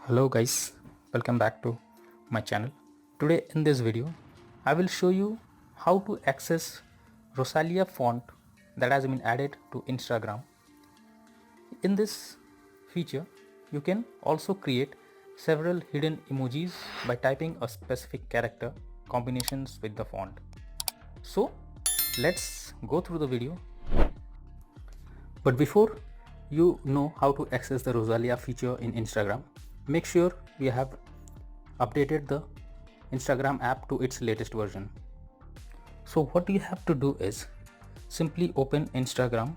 Hello guys, welcome back to my channel. Today in this video, I will show you how to access Rosalia font that has been added to Instagram. In this feature, you can also create several hidden emojis by typing a specific character combinations with the font. So let's go through the video. But before you know how to access the Rosalia feature in Instagram, make sure we have updated the Instagram app to its latest version. So what you have to do is simply open Instagram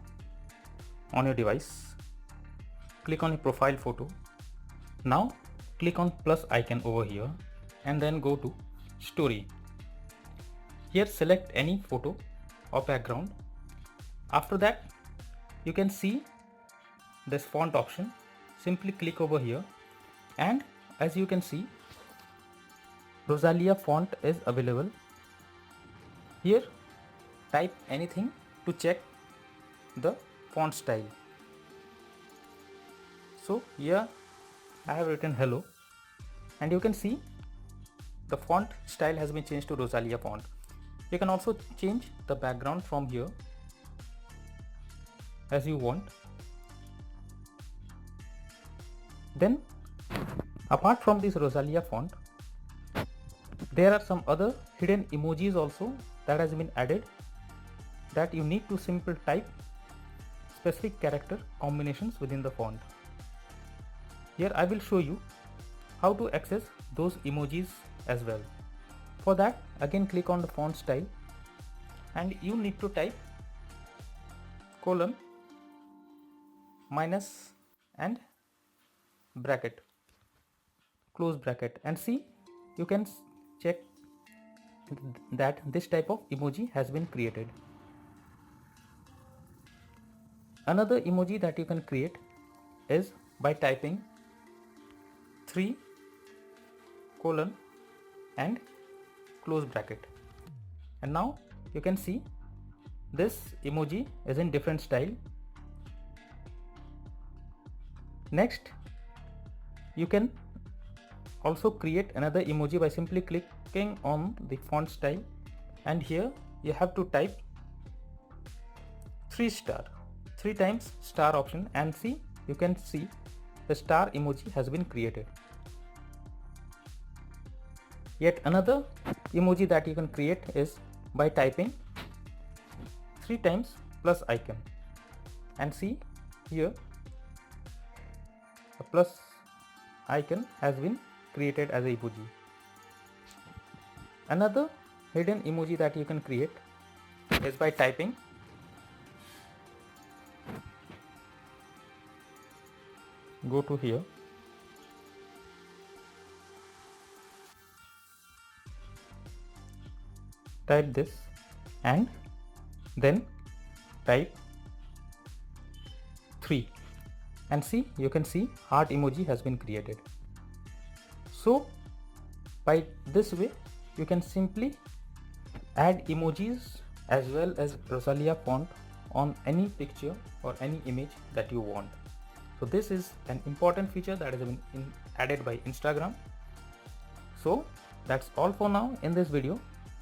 on your device, click on your profile photo. Now click on plus icon over here and then go to story. Here select any photo or background. After that you can see this font option. Simply click over here and as you can see, Rosalia font is available. Here type anything to check the font style. So here I have written hello and you can see the font style has been changed to Rosalia font. You can also change the background from here as you want. Then apart from this Rosalia font, there are some other hidden emojis also that has been added that you need to simply type specific character combinations within the font. Here I will show you how to access those emojis as well. For that again click on the font style and you need to type colon, minus and bracket, close bracket, and see you can check that this type of emoji has been created. Another emoji that you can create is by typing 3 colon and close bracket, and now you can see this emoji is in different style. Next you can also create another emoji by simply clicking on the font style and here you have to type 3 times star option and see you can see the star emoji has been created. Yet another emoji that you can create is by typing 3 times plus icon and see here a plus icon has been created as a emoji. Another hidden emoji that you can create is by typing go to here type this and then type 3 and see you can see heart emoji has been created. So by this way you can simply add emojis as well as Rosalia font on any picture or any image that you want. So this is an important feature that has been added by Instagram. So that's all for now in this video.